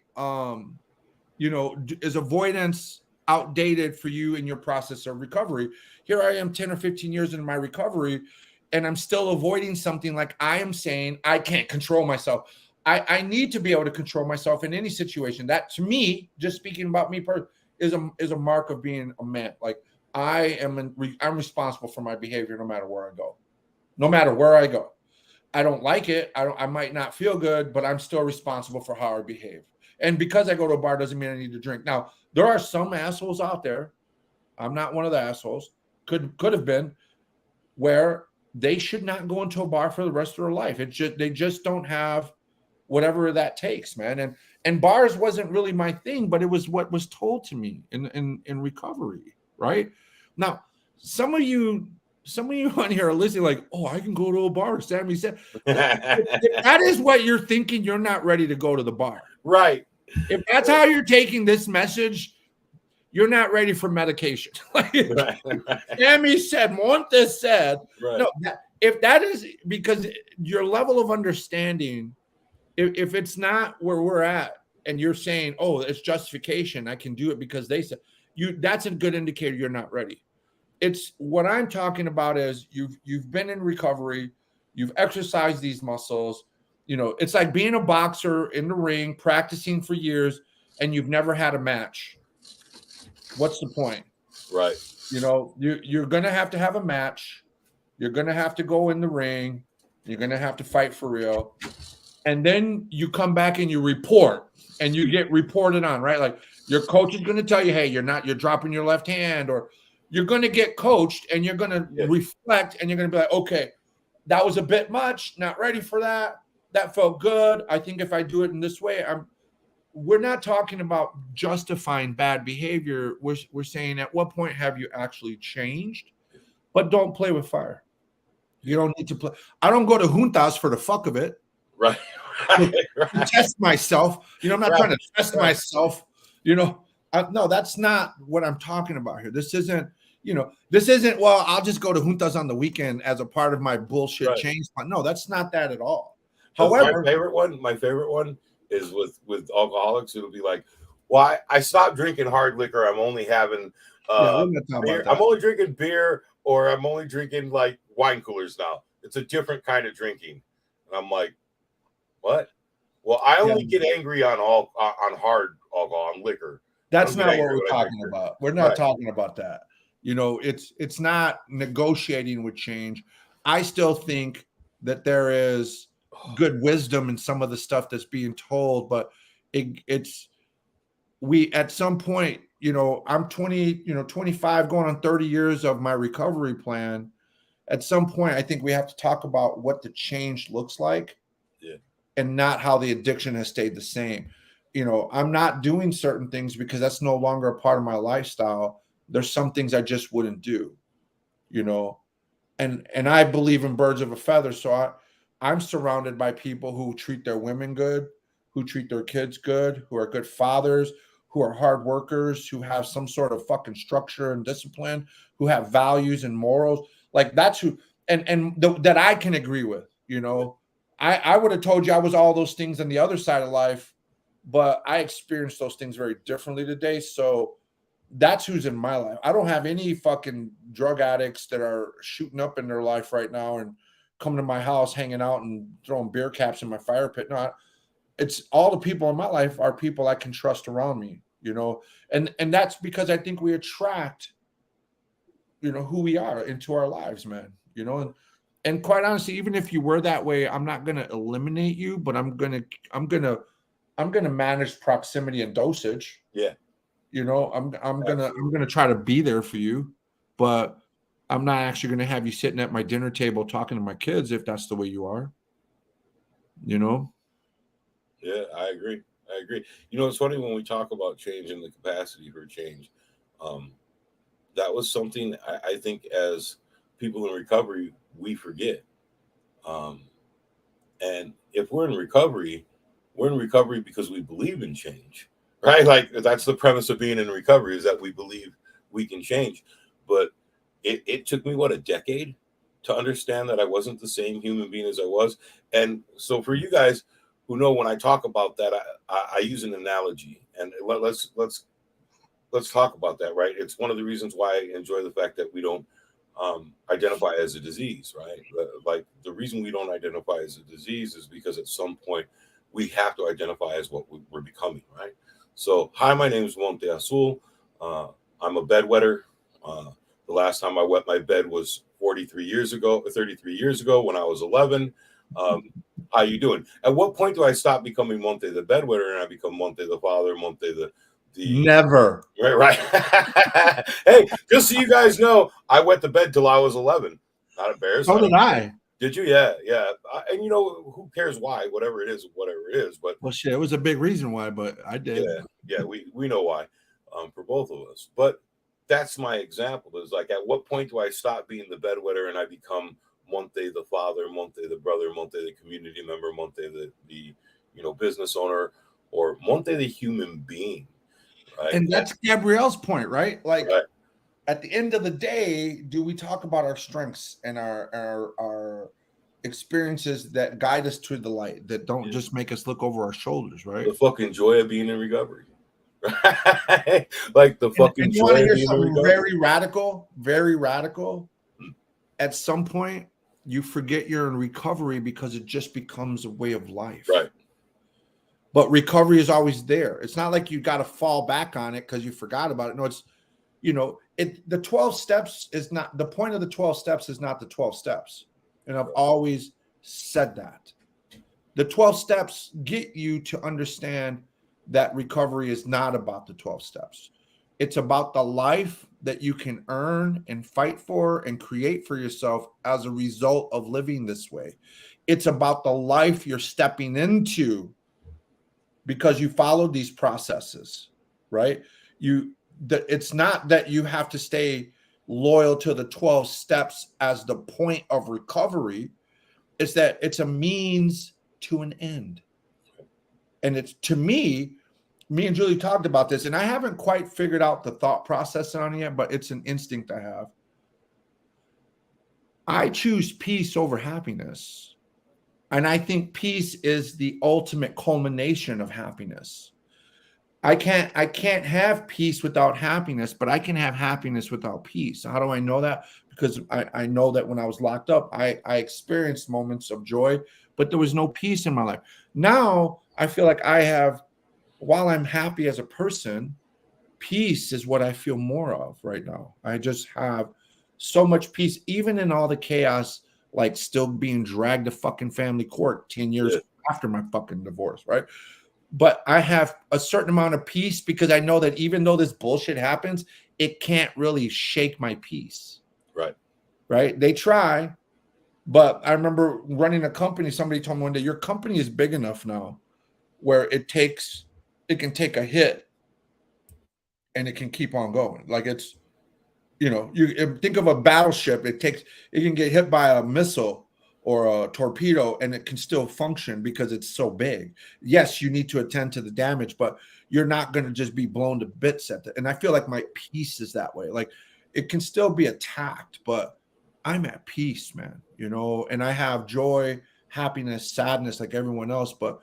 is avoidance outdated for you in your process of recovery? Here I am 10 or 15 years into my recovery, and I'm still avoiding something. Like, I am saying I can't control myself. I need to be able to control myself in any situation. That, to me, just speaking about me is a mark of being a man. Like, I'm responsible for my behavior no matter where I go. No matter where I go. I don't like it. I might not feel good, but I'm still responsible for how I behave. And because I go to a bar doesn't mean I need to drink. Now, there are some assholes out there. I'm not one of the assholes. Could have been, where they should not go into a bar for the rest of their life. They just don't have whatever that takes, man. And bars wasn't really my thing, but it was what was told to me in recovery, right? Now, some of you on here are listening like, oh, I can go to a bar. Sammy said, if that is what you're thinking, you're not ready to go to the bar. Right. If that's how you're taking this message, you're not ready for medication. Sammy said, Montes said, right. No, if that is because your level of understanding, if it's not where we're at and you're saying, oh, it's justification, I can do it because they said, that's a good indicator you're not ready. It's what I'm talking about is you've been in recovery, you've exercised these muscles. It's like being a boxer in the ring, practicing for years, and you've never had a match. What's the point? Right. You're going to have a match. You're going to have to go in the ring. You're going to have to fight for real. And then you come back and you report and you get reported on, right? Like, your coach is going to tell you, hey, you're dropping your left hand, or you're going to get coached and you're going to reflect and you're going to be like, okay, that was a bit much. Not ready for that. That felt good. I think if I do it in this way, we're not talking about justifying bad behavior. We're saying, at what point have you actually changed? But don't play with fire. You don't need to play. I don't go to juntas for the fuck of it. Right. To test myself. I'm not trying to test myself. No, that's not what I'm talking about here. This isn't, well, I'll just go to juntas on the weekend as a part of my bullshit change. No, that's not that at all. However, my favorite one is with alcoholics. It'll be like, well, I stopped drinking hard liquor. I'm only having beer. I'm only drinking beer, or I'm only drinking like wine coolers now. It's a different kind of drinking. And I'm like, what? Well, I only get angry on hard alcohol, on liquor. That's not what we're talking about. We're not talking about that. It's not negotiating with change. I still think that there is good wisdom in some of the stuff that's being told, but we at some point, I'm 25 going on 30 years of my recovery plan. At some point, I think we have to talk about what the change looks like, and not how the addiction has stayed the same. I'm not doing certain things because that's no longer a part of my lifestyle. There's some things I just wouldn't do, and I believe in birds of a feather. So I'm surrounded by people who treat their women good, who treat their kids good, who are good fathers, who are hard workers, who have some sort of fucking structure and discipline, who have values and morals. Like, that's who, that I can agree with. I would have told you I was all those things on the other side of life, but I experienced those things very differently today. So that's who's in my life. I don't have any fucking drug addicts that are shooting up in their life right now and coming to my house, hanging out and throwing beer caps in my fire pit. No, it's all the people in my life are people I can trust around me, and that's because I think we attract, who we are into our lives, man, and quite honestly, even if you were that way, I'm not going to eliminate you, but I'm going to manage proximity and dosage. Yeah. I'm going to try to be there for you, but I'm not actually going to have you sitting at my dinner table talking to my kids if that's the way you are. Yeah, I agree. It's funny when we talk about change and the capacity for change. That was something I think as people in recovery, we forget. And if we're in recovery because we believe in change. right? Like that's the premise of being in recovery, is that we believe we can change. But it took me, what, a decade to understand that I wasn't the same human being as I was. And so for you guys who know, when I talk about that, I use an analogy, and let's talk about that, right? It's one of the reasons why I enjoy the fact that we don't identify as a disease, right? Like the reason we don't identify as a disease is because at some point we have to identify as what we're becoming, right? So, hi, my name is Monte Azul. Uh, I'm a bedwetter. The last time I wet my bed was 43 years ago, 33 years ago, when I was 11. Um, how you doing? At what point do I stop becoming Monte the bedwetter and I become Monte the father, Monte the Never. right, right. Hey, just so you guys know, I wet the bed till I was 11. Not embarrassed. So did I. Did you? Yeah, yeah. And you know, who cares why? Whatever it is, whatever it is. But Well, shit, it was a big reason why, but I did. yeah, yeah, we know why, for both of us. But that's my example. Is like, at what point do I stop being the bedwetter and I become Monte the father, Monte the brother, Monte the community member, Monte the business owner, or Monte the human being, right? And that's Gabrielle's point, right? Like, Right. at the end of the day, do we talk about our strengths and our experiences that guide us to the light, that don't just make us look over our shoulders, right? The fucking joy of being in recovery. Right? Like the fucking And you joy want to of hear being in something recovery. very radical, very radical? At some point, you forget you're in recovery because it just becomes a way of life. Right. But recovery is always there. It's not like you got to fall back on it because you forgot about it. No, it's, the 12 steps is not the point of the 12 steps, is not the 12 steps. And I've always said that. The 12 steps get you to understand that recovery is not about the 12 steps. It's about the life that you can earn and fight for and create for yourself as a result of living this way. It's about the life you're stepping into because you followed these processes, right? It's not that you have to stay loyal to the 12 steps as the point of recovery. It's that it's a means to an end. And it's, to me and Julie talked about this, and I haven't quite figured out the thought process on it yet, but it's an instinct I have. I choose peace over happiness. And I think peace is the ultimate culmination of happiness. I can't have peace without happiness, but I can have happiness without peace. How do I know that? Because I know that when I was locked up, I experienced moments of joy, but there was no peace in my life. Now I feel like I have, while I'm happy as a person, peace is what I feel more of right now. I just have so much peace, even in all the chaos, like still being dragged to fucking family court 10 years after my fucking divorce, right? But I have a certain amount of peace because I know that even though this bullshit happens, it can't really shake my peace. Right. Right. They try. But I remember running a company. Somebody told me one day, your company is big enough now where it can take a hit and it can keep on going. Like, it's, you think of a battleship. It can get hit by a missile or a torpedo and it can still function because it's so big. Yes, you need to attend to the damage, but you're not going to just be blown to bits and I feel like my peace is that way. Like, it can still be attacked, but I'm at peace, man, and I have joy, happiness, sadness like everyone else, but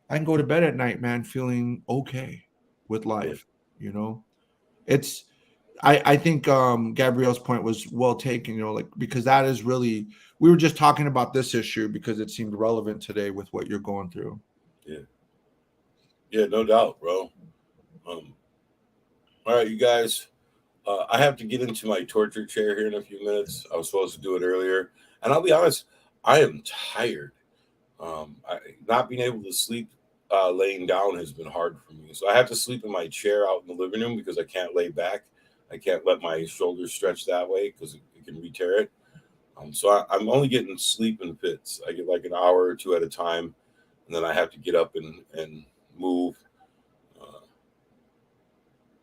I can go to bed at night, man, feeling okay with life. It's, I think Gabrielle's point was well taken, like, because that is really, we were just talking about this issue because it seemed relevant today with what you're going through. Yeah, no doubt, bro. All right, you guys, I have to get into my torture chair here in a few minutes. I was supposed to do it earlier, and I'll be honest, I am tired. Not being able to sleep laying down has been hard for me, so I have to sleep in my chair out in the living room because I can't lay back. I can't let my shoulders stretch that way because it can re-tear it. So I'm only getting sleep in fits. I get like an hour or two at a time, and then I have to get up and move.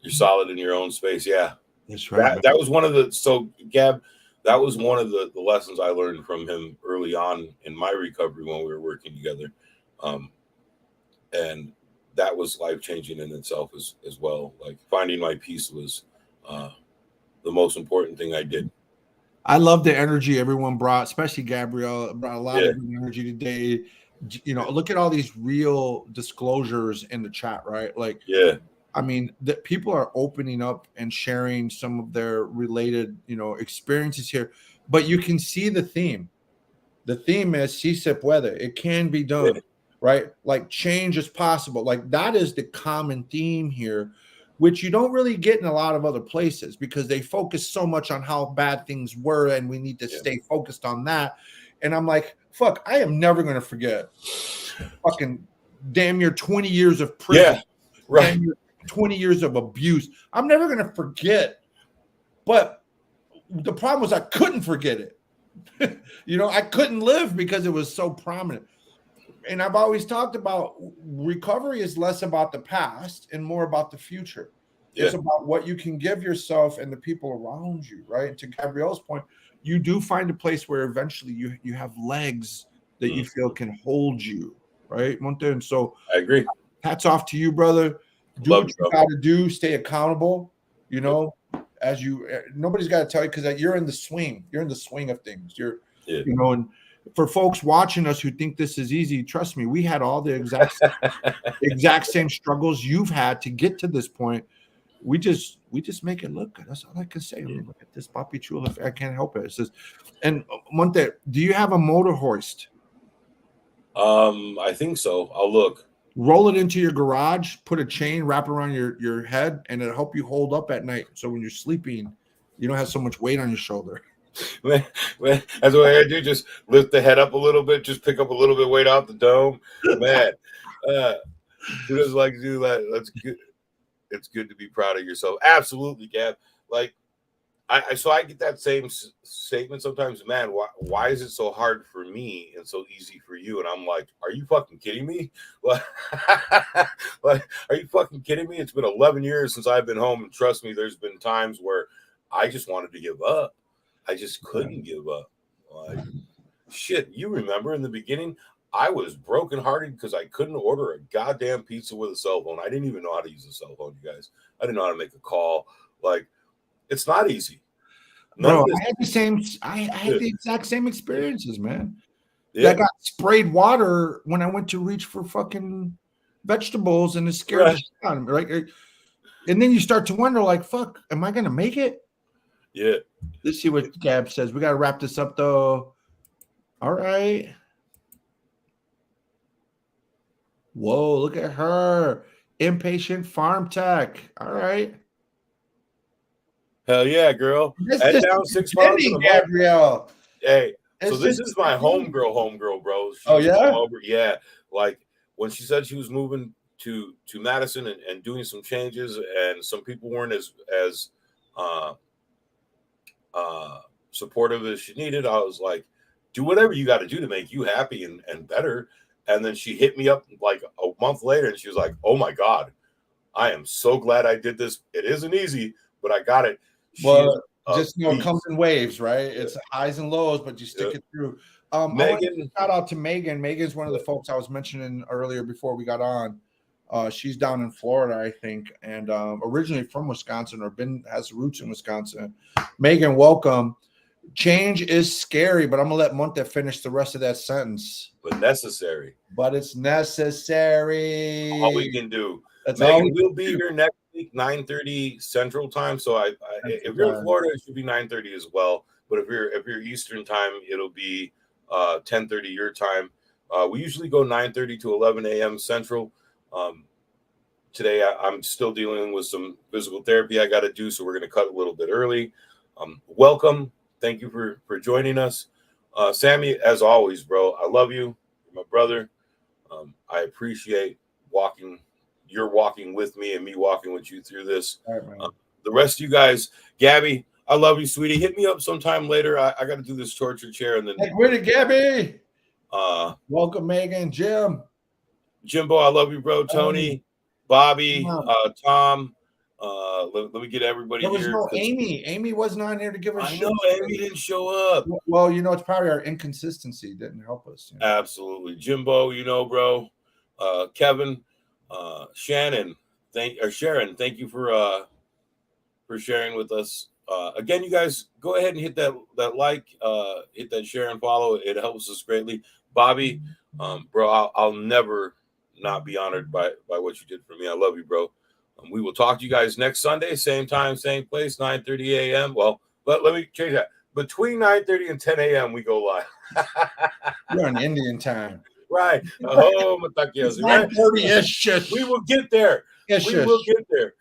You're solid in your own space. Yeah, that's right. That was one of the, so Gab, that was one of the lessons I learned from him early on in my recovery when we were working together. And that was life changing in itself as well. Like finding my peace was the most important thing I did. I love the energy everyone brought, especially Gabrielle brought a lot Yeah, of good energy today. You know, yeah, look at all these real disclosures in the chat, right? Like, yeah, I mean, that people are opening up and sharing some of their related, you know, experiences here. But you can see the theme. The theme is si se puede. It can be yeah, done, right? Like change is possible. Like that is the common theme here, which you don't really get in a lot of other places because they focus so much on how bad things were and we need to yeah, stay focused on that. And I'm like, fuck, I am never going to forget fucking damn near 20 years of prison, yeah. damn Right. near 20 years of abuse. I'm never going to forget. But the problem was I couldn't forget it. You know, I couldn't live because it was so prominent. And I've always talked about recovery is less about the past and more about the future. Yeah. It's about what you can give yourself and the people around you, right? And to Gabrielle's point, you do find a place where eventually you have legs that you Mm. feel can hold you, right? Monte? And so I agree. hats off to you, brother. Do Love what you, you bro. got to do. Stay accountable. You Yep. know, as you nobody's got to tell you because you're in the swing. You're in the swing of things. Yeah. You know, and for folks watching us who think this is easy, trust me, we had all the exact same struggles you've had to get to this point. We just make it look good. That's all I can say. I mean, look at this Papi Chulo. I can't help it. It says, and Monte, do you have a motor hoist? I think so. I'll look. Roll it into your garage, put a chain, wrap it around your head, and it'll help you hold up at night. So when you're sleeping, you don't have so much weight on your shoulder. Man, that's what I do. Just lift the head up a little bit. Just pick up a little bit of weight off the dome. Man, uh, who doesn't like to do that? That's good. It's good to be proud of yourself. Absolutely, Gab. Like so I get that same statement sometimes. Man, why is it so hard for me and so easy for you? And I'm like, are you fucking kidding me? Like, like, are you fucking kidding me? It's been 11 years since I've been home, and trust me, there's been times where I just wanted to give up. I just couldn't give up. Like, shit, you remember in the beginning, I was brokenhearted because I couldn't order a goddamn pizza with a cell phone. I didn't even know how to use a cell phone, you guys. I didn't know how to make a call. Like, it's not easy. None Bro, of this. I had the same. I had Yeah. the exact same experiences, man. Yeah. I got sprayed water when I went to reach for fucking vegetables, and it scared the Right. shit out of me. Right, and then you start to wonder, like, "Fuck, am I gonna make it?" Yeah. Let's see what Gab says. We got to wrap this up, though. All right. Whoa, look at her. Impatient farm tech. All right. Hell yeah, girl. This Head just down 6 pounds in beginning, a month. Gabrielle. Hey, so It's this just is my beginning. homegirl, bro. Oh, She's come yeah? over. Yeah. Like when she said she was moving to Madison and doing some changes, and some people weren't as uh supportive as she needed, I was like, do whatever you got to do to make you happy and better. And then she hit me up like a month later and she was like, oh my God, I am so glad I did this. It isn't easy, but I got it. She is Well, a just it comes beast. in waves, right? Yeah. It's highs and lows, but you Yeah. stick it through. I want to Megan. shout out to Megan. Megan's one of the Yeah. folks I was mentioning earlier before we got on. She's down in Florida, I think, and originally from Wisconsin or has roots in Wisconsin. Megan, welcome. Change is scary, but I'm gonna let Monte finish the rest of that sentence. But necessary. But it's necessary. All we can do. That's all Megan we will be can do. here next week, 9:30 Central Time. So if you're in Time. Florida, it should be 9:30 as well. But if you're Eastern Time, it'll be 10:30 your time. We usually go 9:30 to 11 a.m. Central. Today I'm still dealing with some physical therapy I got to do, so we're going to cut a little bit early. Welcome. Thank you for joining us. Sammy, as always, bro, I love you. You're my brother. I appreciate you're walking with me and me walking with you through this. All right, man. The rest of you guys, Gabby, I love you, sweetie. Hit me up sometime later. I got to do this torture chair and then. Hey, with it, Gabby. Uh, Welcome, Megan, Jim. Jimbo, I love you, bro. Tony, Bobby, Tom. Let me get everybody There was here. no Amy. Amy wasn't on here to give us I shit. know Amy didn't show up. Well, you know, it's probably our inconsistency didn't help us. You know? Absolutely. Jimbo, you know, bro. Kevin, Sharon, thank you for sharing with us. Again, you guys go ahead and hit that like, hit that share and follow. It helps us greatly. Bobby, bro, I'll never not be honored by what you did for me. I love you, bro. We will talk to you guys next Sunday, same time, same place, 9:30 a.m. Well, let me change that. Between 9:30 and 10 a.m. we go live. You're on Indian time. Right. Oh, It's right? 9:30-ish. We will get there. We will get there.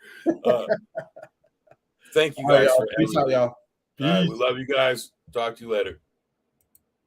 Thank you guys for Peace out, y'all. All right, we love you guys. Talk to you later.